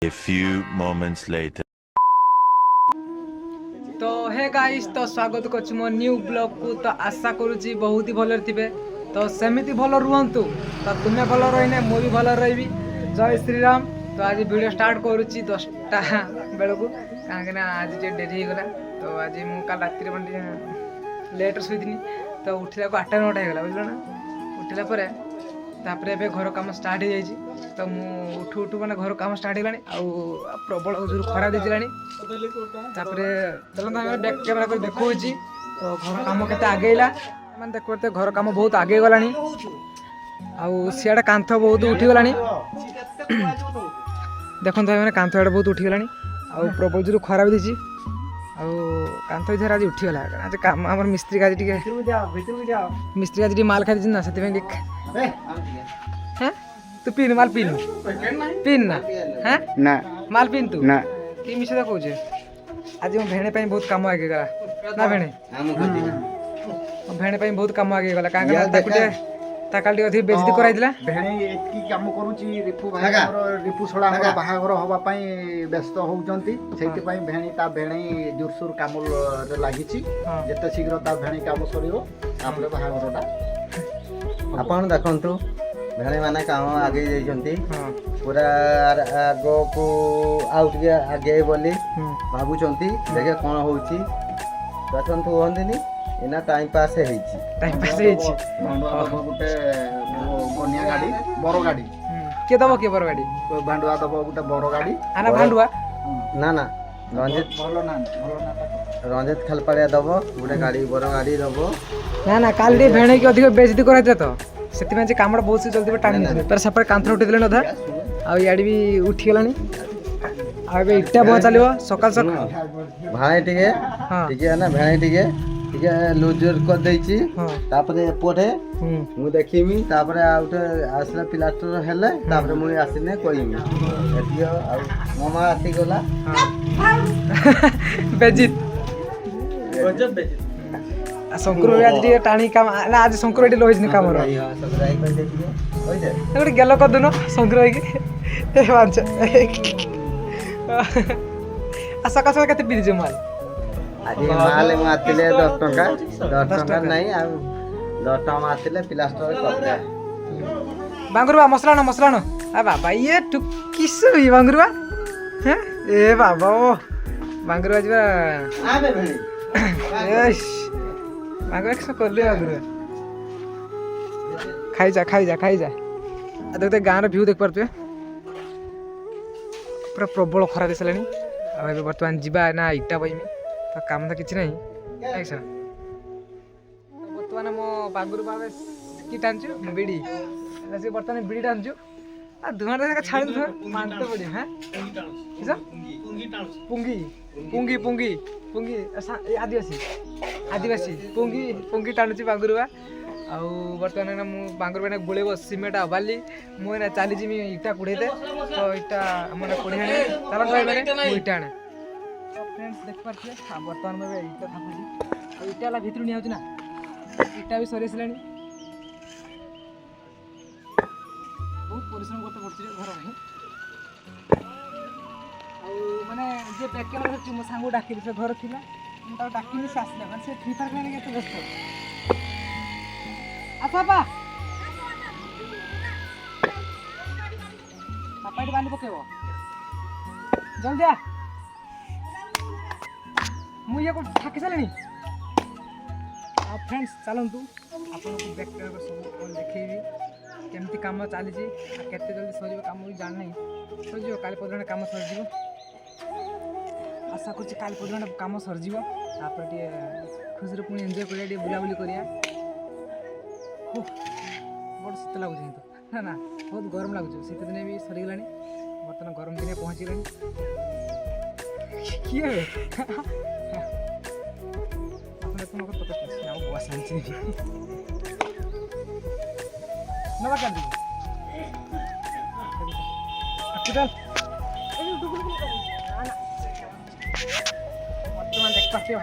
A few moments later. तो hey guys तो स्वागत करछु मो न्यू ब्लॉग को। तो आशा करूची बहुत ही भल थे तो सेमिति भल रुहतु तो तुम्हें भल रही मु भी भल रही। जय श्रीराम। तो आज वीडियो स्टार्ट करुच्ची 10टा बेलू कहीं आज जे डेरी हो गला। तो आज मु काल राति लेट शुनी तो उठला को 8टा 9टा होगा बुझल ना। उठला तापर ए घर कम स्टार्ट हो जाइए। तो मु उठू उठू मैंने घर कम स्टार्ट होगा प्रबल जो खरा दे बैक कैमेरा कर देखो तो घर कम के आगेला मैंने देखते घर कम बहुत आगे गला सियाड़े कांथ बहुत उठीगला देखते मैंने कांथ आड़े बहुत उठीगला प्रबल जो खरा भी देती कांथ भर आज उठीगला आज कम आम मिस्त्री आज मिस्त्री आज माल खाई ना से हाँ तू पिन माल पिन पिन ना हाँ ना माल पिन तू ना कि मिछ कहे आज मो भेणे बहुत कम आगे गला ना भेणे भेणे बहुत कम आगे गला काल अधिक बेजती कराइला भेणे एतकी काम करूची रिपु भाई रिपु छोड़ा हमर बाहाघर होबा पई व्यस्त होउचंती सेति पई भेणी ता भेणे जोरसोर काम रे लागिची जते शीघ्र ता भेणी काम सरियो आपले बाहाघरटा आपण देखंतु भेणे माने काम आगे जाइछंती पूरा आगो को आउट के आगे बोली भाबुचंती देखे कोन होउची देखंतु होंदिनी इना टाइम पास हेची भांडुआ दबो गुटे बनिया गाड़ी बरो गाड़ी के दबो के बरो गाड़ी भांडुआ दबो गुटे बरो गाड़ी आना भांडुआ ना ना रंजित भलो ना रंजित खालपाड़िया दबो गुटे गाड़ी बरो गाड़ी दबो ना ना काल रे भेणे के अधिक बेइज्जती कराइते तो सेति में जे कामड़ा बहुत से जल्दी टाणी ने पर सपर कांथ उठी देले नधा आ याडी भी उठी गलानी आ बे इटा बह चलिबो सकाल सकाल भाई टिके टिके ना भेणे टिके टिके लूजर कर देछि तापरे एपोटे मु देखिमी तापरे आउटे आसला प्लास्टर हेले तापरे मु आसिने कहिमी एतियो आ मामा आसी गला बेजित गजब बेजित शंकर आज टाणी काम ना आज शंकर एटी लोहिजनी काम रो सब्सक्राइब कर देखिए होइदे गोटे गेल कर दुनो शंकर के वांच आ सका सका केते पीजे माल आज माल मातिले 10 टका नहीं आ 10 टका मातिले प्लास्टर कर दे बांगरुआ मसला न आ बाबा ये टू किस भी बांगरुआ हैं ए बाबा ओ बांगरुआ जबा आबे भणी यस बांगरुआ किस कर ले बांगरुआ खाई जा आ देखते गाँव व्यू देख पारे पूरा प्रबल खरा दे सारे आ बर्तमान जीवा ना इटा बईमी तो काम तो किसी नहीं सर तो बर्तमान मो बागुरु बाबे की टाणचु बिड़ी से बर्तमान बिड़ी टाणचु आ धुआं टा छाड़ी मानते पड़े हैं पुंगी पुंगी पुंगी पुंगी आदिवासी आदिवासी पुंगी पुंगी टाणुची बागुरुआ आउ बर्तमान मु बांगुर गोलेब सिमेंट बाली मुझे चली जी इटा कुड़े तो इटा मैंने कुड़े चलो इटा आने फ्रेंड्स देख पारे बर्तमान में इटा था इटा ला भितर नहीं ना इटा भी सरी आसला बहुत परिश्रम करते पड़े घर माने जे बैक कैमेरा धरछि मो सांगो डाकिली से घर थिला मु डाकिली से आसला माने से फ्री फायर खेलने के व्यस्त आसा पा पापाटी बांधी पकेब जल्दी आ मुझे ठाकी सारे फ्रेंड्स चलतु आपको बैक कैमेरा सब देखी केमती कम चली केते जल्दी सर कम भी जान नहीं सर काली पदर कम सर आशा कर काली पदर कम सरज खुशी पुणी एंजय कर बुलाबुली करा बड़ शीत लगुच ना ना बहुत गरम लगुच शीत दिन भी सरीगला बर्तमान गरम दिन पहुँचला किए बर्तमान देख पाते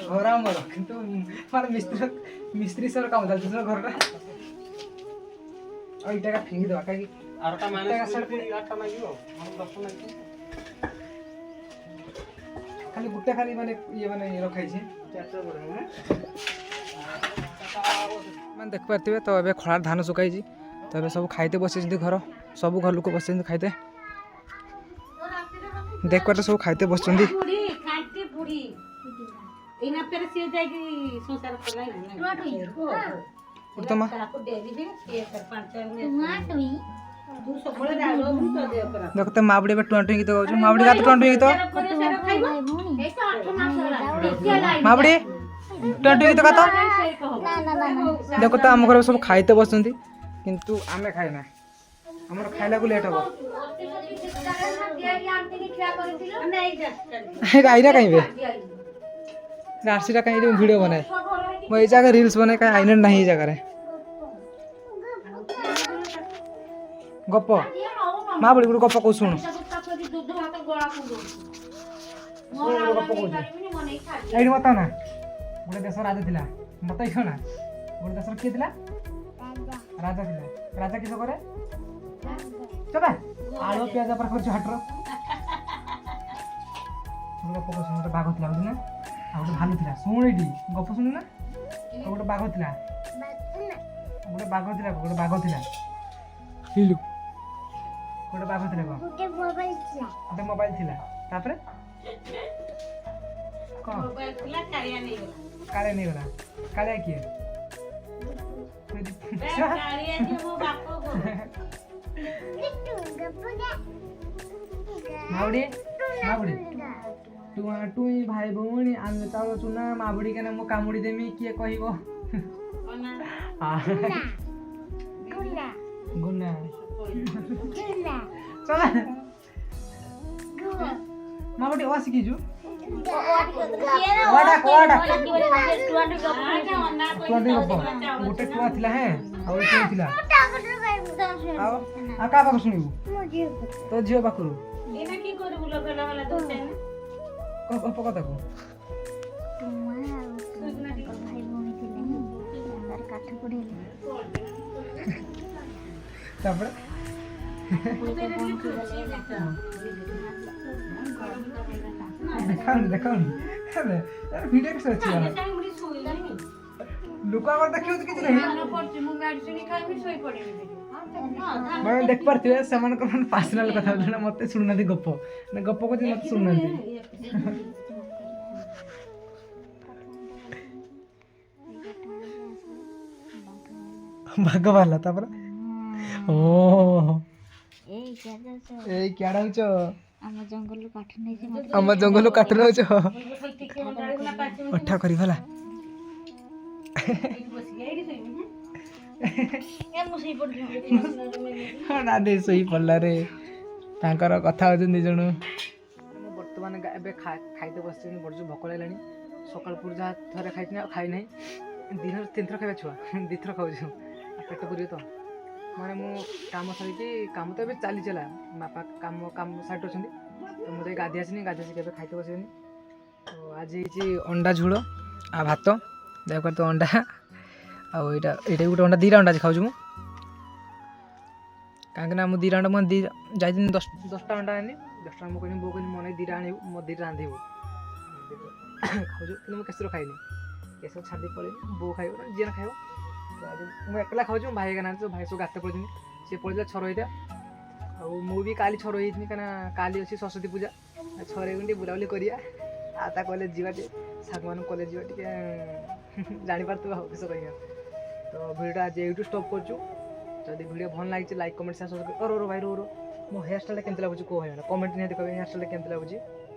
ଘର ଆମର କିନ୍ତୁ ମାନେ ମିସ୍ତ୍ରୀ ସର କାମ ଚାଲିଛି ସର ଘରଟା ଆଉ ଏଇଟା ଫିଙ୍ଗି ଦେବା କାହିଁକି ଖାଲି ଗୋଟେ ଖାଲି ମାନେ ଇଏ ମାନେ ରଖାଇଛି ମାନେ ଦେଖିପାରୁଥିବେ ତ ଏବେ ଖଳାର ଧାନ ଶୁକାଇଛି ତ ଏବେ ସବୁ ଖାଇତେ ବସିଛନ୍ତି ଘର ସବୁ ଘର ଲୋକ ବସିଛନ୍ତି ଖାଇତେ ଦେଖିପାରୁଛ ସବୁ ଖାଇତେ ବସିଛନ୍ତି ଦେଖते ମା ବୁଢ଼ୀ ଏବେ ଟୁଆଁ ଟୁଇଁ ଗୀତ ଗାଉଛୁ ମା ବୁଢ଼ୀ ଗାତ ଟୁଆଁ ଟୁଇଁ ଗୀତ ମା ବୁଢ଼ୀ ଟୁଆଁ ଟୁଇଁ ଗୀତ ଗାତ ଦେଖ ତ ଆମ ଘରେ ସବୁ ଖାଇତେ ବସୁଛନ୍ତି କିନ୍ତୁ ଆମେ ଖାଇନା ଆମର ଖାଇଲାକୁ ଲେଟ୍ ହବ ଆଇନା କାହିଁବେ ରାଶିଟା କାହିଁ ଭିଡ଼ିଓ ବନାଏ ମୁଁ ଏଇ ଜାଗାରେ ରିଲ୍ସ ବନାଏ କାହିଁ ଆଇନା ନାହିଁ ଏଇ ଜାଗାରେ ଗପ ମା ବୁଢ଼ୀ ଗୋଟେ ଗପ କହୁ ଶୁଣୁ ଗପ କହୁଛି ଏଇଠି ମତ ନା ଗୋଟେ ଦେଶ ରାଜା ଥିଲା ମତ ଇଛ ନା ଗୋଟେ ଦେଶର କିଏ ଥିଲା ରାଜା ଥିଲା ରାଜା କିସ କରେ ଚବା ଆଳୁ ପିଆଜ ପରେ କରୁଛୁ ହାଟର ଗପ କହୁଛୁ ଗୋଟେ ବାଘ ଥିଲା ବୁଝି ନା ଆଉ ଗୋଟେ ଭାଲୁ ଥିଲା ଶୁଣ ଏଇଠି ଗପ ଶୁଣୁ ନା ଆଉ ଗୋଟେ ବାଘ ଥିଲା ଗୋଟେ ବାଘ ଥିଲା ହିଲୁ ଗୋଟେ ବାଘ ଥିଲା କଣ ଗୋଟେ ମୋବାଇଲ ଥିଲା ତାପରେ କଣ କାଳିଆ ନେଇଗଲା କାଳିଆ କିଏ ମାଉଡ଼ି ଟୁଇଁ ଭାଇ ଭଉଣୀ ଆମେ ଚାଉଳ ଚୁନା ମା ବୁଢ଼ୀ କେନା ମୁଁ କାମୁଡ଼ି ଦେମି କିଏ କହିବ ଗୁନା ଚଲା ମା ବୁଢ଼ୀ ଅ ଶିଖିଛୁ ଗୋଟେ ଟୁଆ ଥିଲା ହେଁ ଆଉ ଗୋଟେ ଥିଲା ଆଉ କାହା ପାଖରୁ ଶୁଣିବୁ ତୋ ଝିଅ ପାଖରୁ ଗପ କଥାକୁ ତାପରେ ଦେଖାଉନି ଭିଡ଼ିଓ କିଛି ଅଛି ଲୋକ ଆମର ଦେଖିବାକୁ କିଛି ନାହିଁ ମାନେ ଦେଖିପାରୁଥିବେ ସେମାନଙ୍କର ମାନେ ପାର୍ସନାଲ କଥା ହଉଥିଲା ମତେ ଶୁଣୁନାହାନ୍ତି ଗପ ଗପ କହୁଛି ମତେ ଶୁଣୁନାହାନ୍ତି ଭାଗ ବାହାରିଲା ତାପରେ ଓ ଏଇ କିଆଡ ହଉଛ ଆମ ଜଙ୍ଗଲରୁ କାଠ ନେଉଛ ଅଠା କରିଗଲା ନାଦେ ଶୋଇ ପଡ଼ିଲା ରେ ତାଙ୍କର କଥା ହଉଛନ୍ତି ଜଣ ମୁଁ ବର୍ତ୍ତମାନ ଏବେ ଖାଇତେ ବସିଛି ବର୍ଷ ଭୋକ ଲାଗିଲାଣି ସକାଳ ପୂର୍ବ ଯାହା ଥରେ ଖାଇଥିଲି ଆଉ ଖାଇ ନାହିଁ ଦିନରେ 3 ଥର ଖାଇବା ଛୁଆ 2 ଥର ଖାଉଛୁ ପେଟ ପୁରିବ ତ ମାନେ ମୁଁ କାମ ସାରିକି କାମ ତ ଏବେ ଚାଲିଥିଲା ବାପା କାମ ସାଇଟ୍ ଅଛନ୍ତି ତ ମୁଁ ଯାଇ ଗାଧୋଇ ଆସିନି ଏବେ ଖାଇତେ ବସିବିନି ତ ଆଜି ହେଇଛି ଅଣ୍ଡା ଝୋଳ ଆଉ ଭାତ ଦେଖ ତ ଅଣ୍ଡା ଆଉ ଏଇଟା ଗୋଟେ ଅଣ୍ଡା 2ଟା ଅଣ୍ଡା ଖାଉଛି ମୁଁ କାହିଁକିନା ମୁଁ 2ଟା ଅଣ୍ଡା ମୁଁ ଯାଇଥିଲି 10ଟା ଅଣ୍ଡା ଆଣିଲି 10ଟା ମୁଁ କହିଲି ବୋଉ କହିଲି ମୋ ନାଇଁ 2ଟା ଆଣିବୁ ମୋ 2ଟା ରାନ୍ଧିବୁ ଖାଉଛୁ କିନ୍ତୁ ମୁଁ କେଶର ଖାଇନି କେଶର ଛାଡ଼ି ପଳେଇଲି ବୋଉ ଖାଇବ ଯିଏ ନା ଖାଇବ ମୁଁ ଏକଲା ଖାଉଛି ମୋ ଭାଇ ନାହାନ୍ତି ଭାଇ ସବୁ ଗାତ ପଳେଇଛନ୍ତି ସିଏ ପଳେଇଥିଲା ଛର ହେଇଥିଲା ଆଉ ମୁଁ ବି କାଲି ଛର ହେଇଥିଲି କାହିଁକିନା କାଲି ଅଛି ସରସ୍ୱତୀ ପୂଜା ଛରେ ଟିକେ ବୁଲାବୁଲି କରିବା ଆଉ ତା କଲେଜ ଯିବା ଟିକେ ସାଙ୍ଗମାନଙ୍କୁ କଲେଜ ଯିବା ଟିକେ ଜାଣିପାରୁଥିବ ଆଉ କିସ କହିବା ତ ଭିଡ଼ିଓଟା ଆଜି ଏଇଠୁ ଷ୍ଟପ୍ କରୁଛୁ ଯଦି ଭିଡ଼ିଓ ଭଲ ଲାଗିଛି ଲାଇକ୍ କମେଣ୍ଟ ସେୟାର ସବସ୍କ୍ରାଇବ୍ ଭାଇ ମୋ ହେୟାର ଷ୍ଟାଇଲ୍ଟା କେମିତି ଲାଗୁଛି କୁହ ଭାଇ କମେଣ୍ଟ ନିହାତି କହିବେ ହେୟାର ଷ୍ଟାଇଲ୍ଟା କେମିତି ଲାଗୁଛି